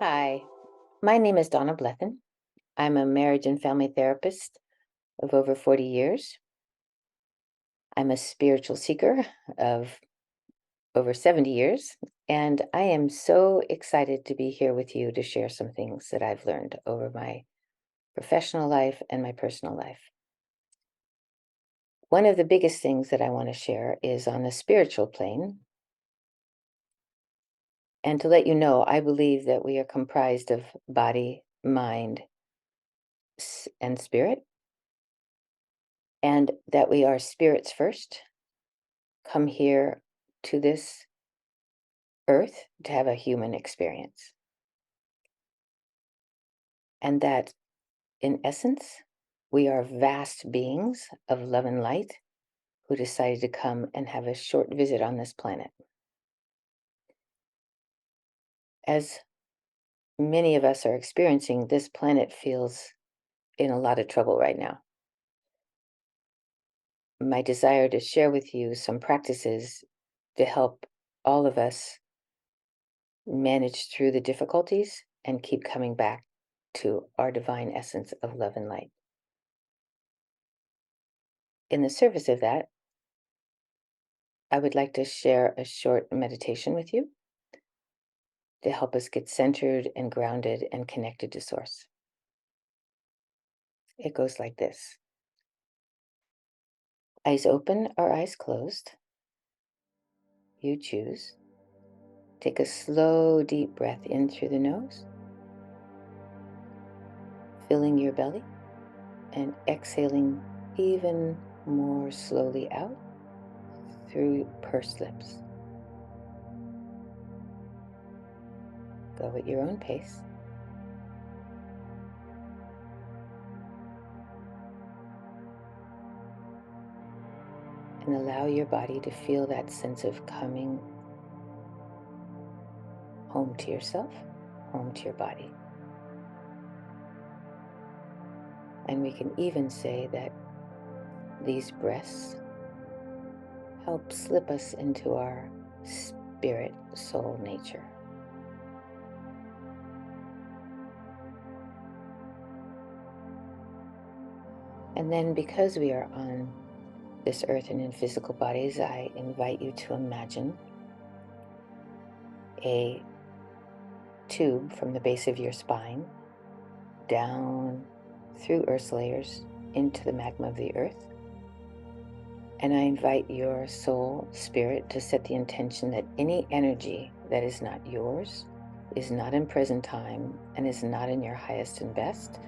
Hi, my name is Donna Blethen. I'm a marriage and family therapist of over 40 years. I'm a spiritual seeker of over 70 years, and I am so excited to be here with you to share some things that I've learned over my professional life and my personal life. One of the biggest things that I want to share is on the spiritual plane. And to let you know, I believe that we are comprised of body, mind, and spirit, and that we are spirits first, come here to this earth to have a human experience. And that in essence, we are vast beings of love and light who decided to come and have a short visit on this planet. As many of us are experiencing, this planet feels in a lot of trouble right now. My desire to share with you some practices to help all of us manage through the difficulties and keep coming back to our divine essence of love and light. In the service of that, I would like to share a short meditation with you to help us get centered and grounded and connected to Source. It goes like this: eyes open or eyes closed. You choose. Take a slow, deep breath in through the nose, filling your belly, and exhaling even more slowly out through pursed lips. Go at your own pace. And allow your body to feel that sense of coming home to yourself, home to your body. And we can even say that these breaths help slip us into our spirit soul nature. And then, because we are on this earth and in physical bodies, I invite you to imagine a tube from the base of your spine down through Earth's layers into the magma of the earth. And I invite your soul spirit to set the intention that any energy that is not yours, is not in present time, and is not in your highest and best,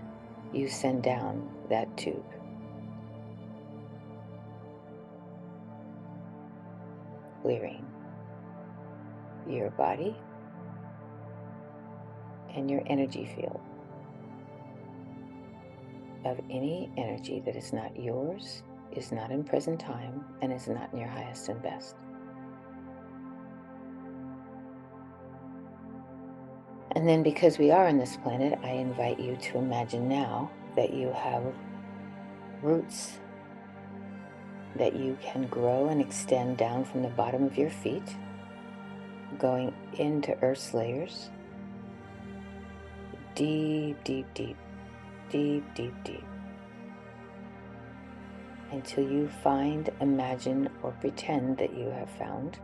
you send down that tube. Clearing your body and your energy field of any energy that is not yours, is not in present time, and is not in your highest and best. And then, because we are on this planet, I invite you to imagine now that you have roots that you can grow and extend down from the bottom of your feet, going into Earth's layers, deep, deep, deep, deep, deep, deep, until you find, imagine, or pretend that you have found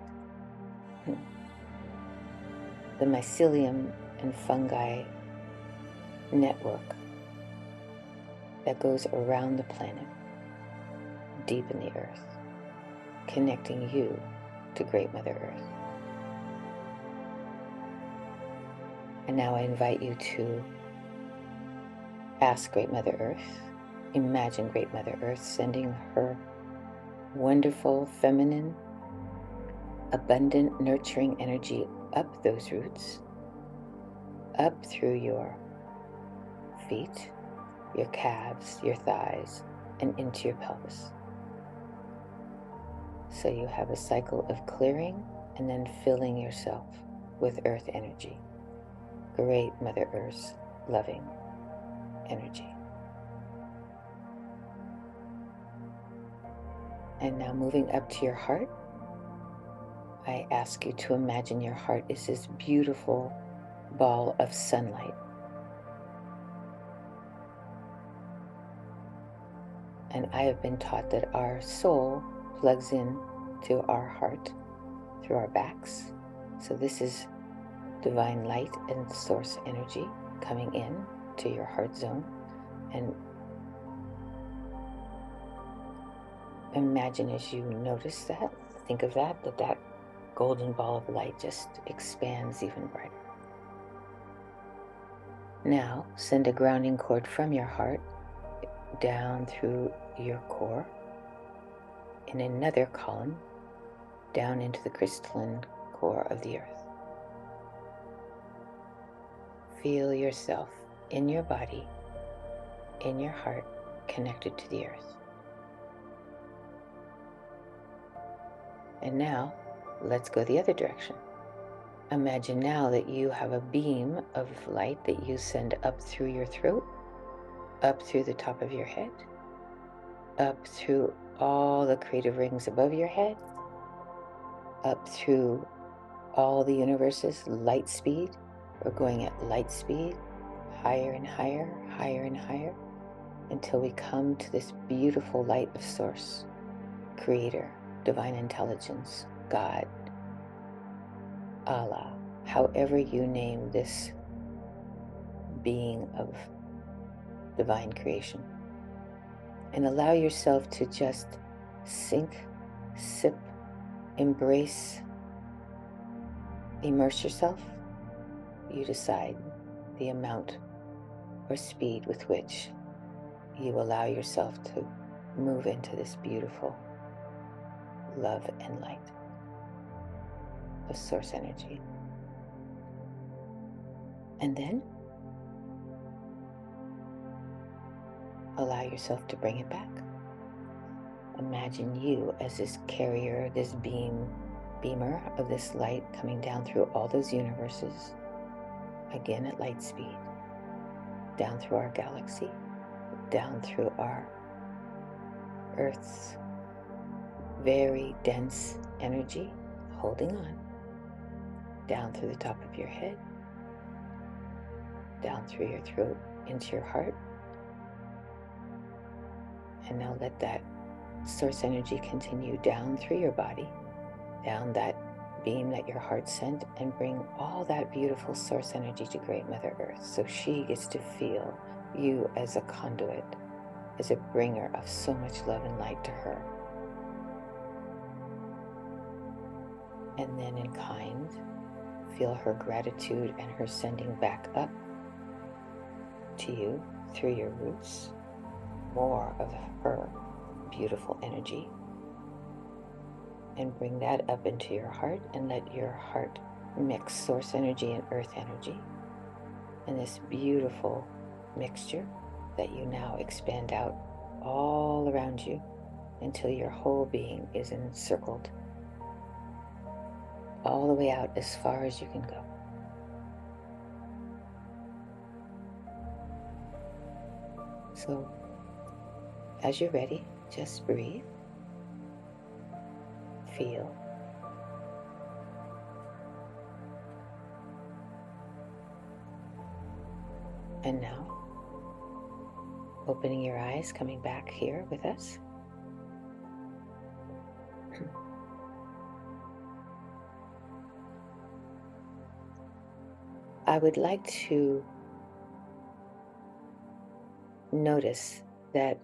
the mycelium and fungi network that goes around the planet, deep in the earth, connecting you to Great Mother Earth. And now I invite you to ask Great Mother Earth, imagine Great Mother Earth sending her wonderful, feminine, abundant, nurturing energy up those roots, up through your feet, your calves, your thighs, and into your pelvis. So you have a cycle of clearing and then filling yourself with earth energy, Great Mother Earth's loving energy. And now, moving up to your heart, I ask you to imagine your heart is this beautiful ball of sunlight. And I have been taught that our soul plugs in to our heart through our backs. So this is divine light and source energy coming in to your heart zone. And imagine as you notice that, think of that golden ball of light just expands even brighter. Now send a grounding cord from your heart down through your core in another column down into the crystalline core of the earth. Feel yourself in your body, in your heart, connected to the earth. And now, let's go the other direction. Imagine now that you have a beam of light that you send up through your throat, up through the top of your head, up through all the creative rings above your head, up through all the universes, light speed. We're going at light speed, higher and higher, higher and higher, until we come to this beautiful light of source, creator, divine intelligence, God, Allah, however you name this being of divine creation. And allow yourself to just sink, sip, embrace, immerse yourself. You decide the amount or speed with which you allow yourself to move into this beautiful love and light of source energy. And then allow yourself to bring it back. Imagine you as this carrier, this beamer of this light coming down through all those universes, again at light speed, down through our galaxy, down through our Earth's very dense energy, holding on, down through the top of your head, down through your throat, into your heart. And now let that source energy continue down through your body, down that beam that your heart sent, and bring all that beautiful source energy to Great Mother Earth, so she gets to feel you as a conduit, as a bringer of so much love and light to her. And then in kind, feel her gratitude and her sending back up to you through your roots, more of her beautiful energy. And bring that up into your heart, and let your heart mix source energy and earth energy in this beautiful mixture that you now expand out all around you until your whole being is encircled all the way out as far as you can go. So as you're ready, just breathe, feel, and now opening your eyes, coming back here with us. I would like to notice that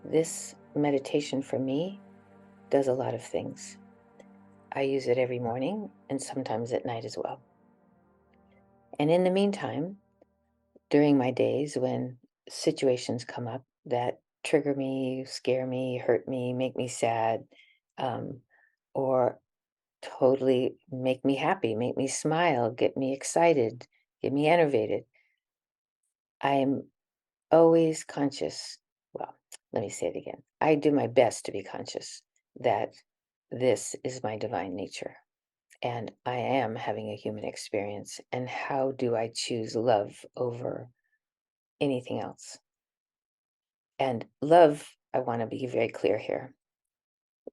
this meditation for me does a lot of things. I use it every morning and sometimes at night as well. And in the meantime, during my days when situations come up that trigger me, scare me, hurt me, make me sad, um, or totally make me happy, make me smile, get me excited, get me enervated, I am always conscious. Well, let me say it again. I do my best to be conscious that this is my divine nature and I am having a human experience. And how do I choose love over anything else? And love, I want to be very clear here.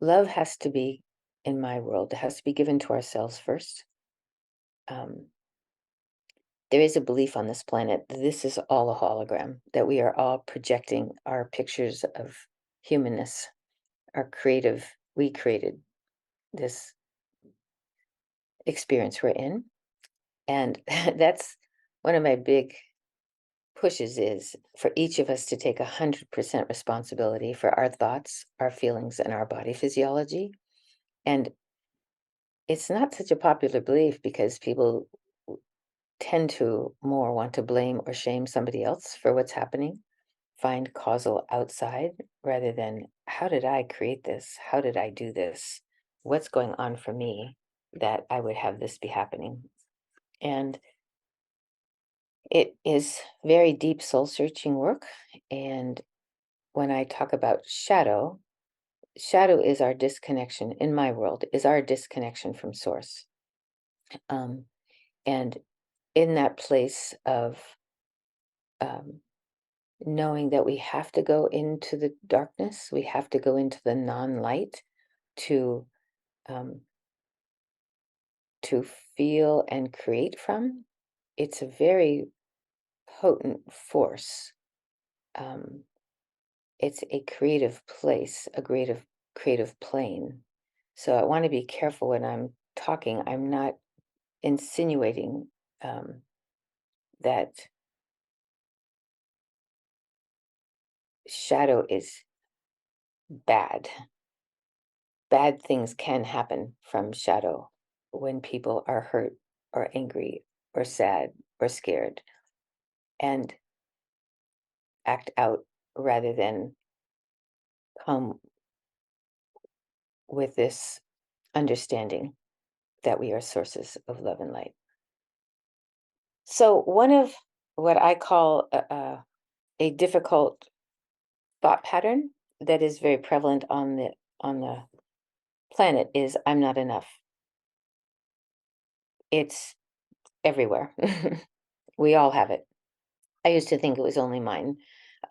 Love has to be, in my world, it has to be given to ourselves first. Um, There is a belief on this planet that this is all a hologram, that we are all projecting our pictures of humanness, we created this experience we're in. And that's one of my big pushes is for each of us to take 100% responsibility for our thoughts, our feelings, and our body physiology. And it's not such a popular belief because people tend to more want to blame or shame somebody else for what's happening, find causal outside rather than how did I create this? How did I do this? What's going on for me that I would have this be happening? And it is very deep soul searching work. And when I talk about shadow, shadow is our disconnection in my world, is our disconnection from source. Um, and in that place of um, knowing that we have to go into the darkness, we have to go into the non-light to um, to feel and create from. It's a very potent force. Um, it's a creative place, a creative plane. So I want to be careful when I'm talking. I'm not insinuating um, that shadow is bad. Bad things can happen from shadow when people are hurt or angry or sad or scared and act out rather than come with this understanding that we are sources of love and light. So, one of what I call a difficult thought pattern that is very prevalent on the planet is I'm not enough. It's everywhere. We all have it. I used to think it was only mine.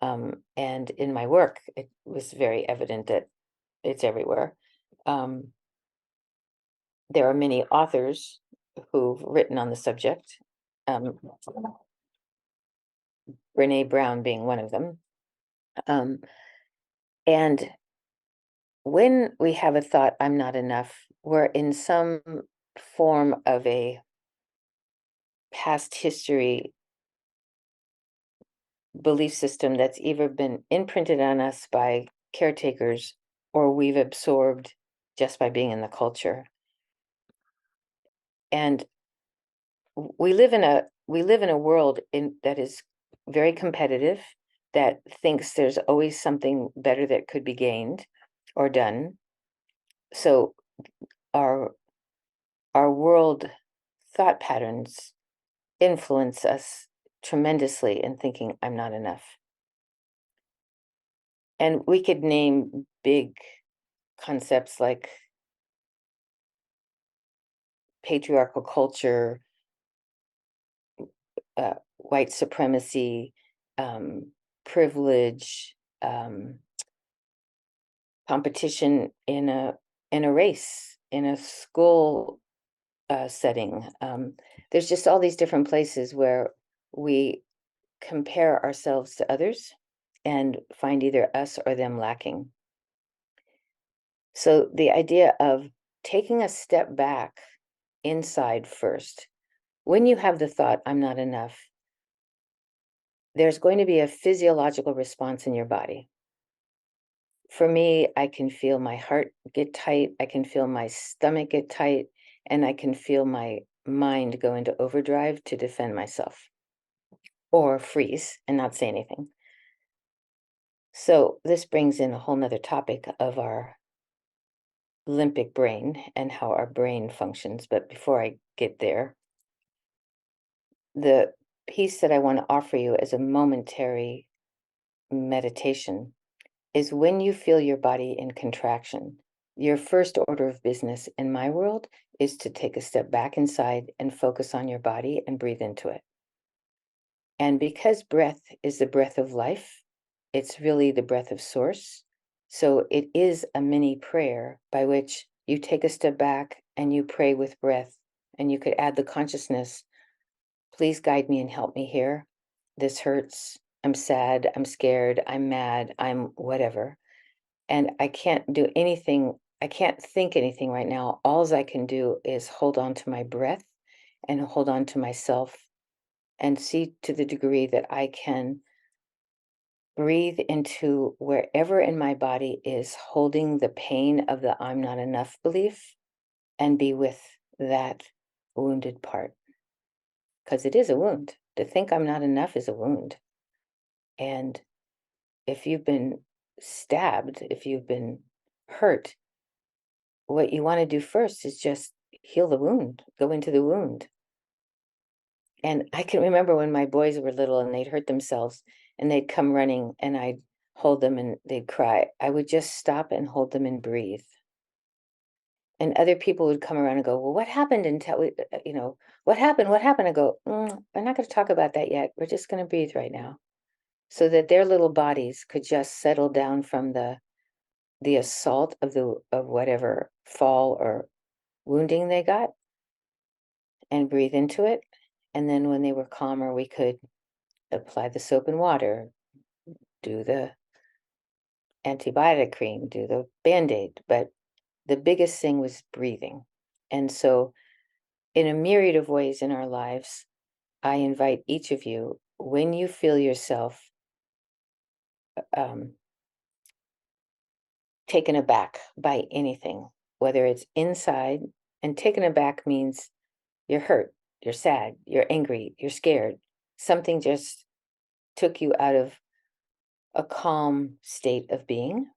And in my work, it was very evident that it's everywhere. Um, there are many authors who've written on the subject, um, Brene Brown being one of them. Um, and when we have a thought, I'm not enough, we're in some form of a past history belief system that's either been imprinted on us by caretakers or we've absorbed just by being in the culture. And we live in a world that is very competitive, that thinks there's always something better that could be gained or done. So our world thought patterns influence us tremendously in thinking I'm not enough. And we could name big concepts like patriarchal culture, white supremacy, privilege, competition in a race, in a school setting. There's just all these different places where we compare ourselves to others and find either us or them lacking. So the idea of taking a step back inside first, when you have the thought, I'm not enough, there's going to be a physiological response in your body. For me, I can feel my heart get tight, I can feel my stomach get tight, and I can feel my mind go into overdrive to defend myself or freeze and not say anything. So this brings in a whole nother topic of our limbic brain and how our brain functions. But before I get there, the piece that I want to offer you as a momentary meditation is when you feel your body in contraction. Your first order of business in my world is to take a step back inside and focus on your body and breathe into it. And because breath is the breath of life, it's really the breath of source. So it is a mini prayer by which you take a step back and you pray with breath. And you could add the consciousness Please guide me and help me here. This hurts. I'm sad. I'm scared. I'm mad. I'm whatever. And I can't do anything. I can't think anything right now. All I can do is hold on to my breath and hold on to myself and see to the degree that I can breathe into wherever in my body is holding the pain of the I'm not enough belief and be with that wounded part. Because it is a wound. To think I'm not enough is a wound. And if you've been stabbed, if you've been hurt, what you want to do first is just heal the wound, go into the wound. And I can remember when my boys were little and they'd hurt themselves and they'd come running and I'd hold them and they'd cry. I would just stop and hold them and breathe. And other people would come around and go, well, what happened? And tell what happened? What happened? I go, I'm not going to talk about that yet. We're just going to breathe right now. So that their little bodies could just settle down from the assault of whatever fall or wounding they got and breathe into it. And then when they were calmer, we could apply the soap and water, do the antibiotic cream, do the Band-Aid. But the biggest thing was breathing. And so in a myriad of ways in our lives, I invite each of you, when you feel yourself um, taken aback by anything, whether it's inside, and taken aback means you're hurt, you're sad, you're angry, you're scared. Something just took you out of a calm state of being.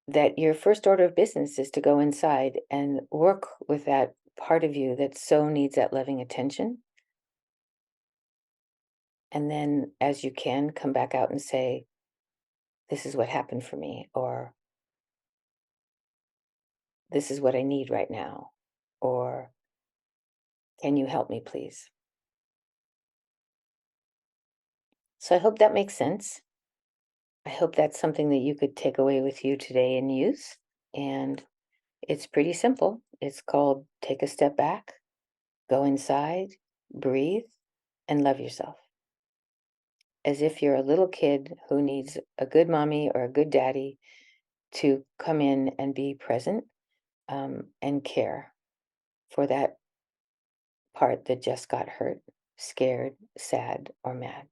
That your first order of business is to go inside and work with that part of you that so needs that loving attention. And then, as you can, come back out and say, this is what happened for me, or this is what I need right now, or can you help me, please? So I hope that makes sense. I hope that's something that you could take away with you today and use. And it's pretty simple. It's called take a step back, go inside, breathe, and love yourself. As if you're a little kid who needs a good mommy or a good daddy to come in and be present and care for that part that just got hurt, scared, sad, or mad.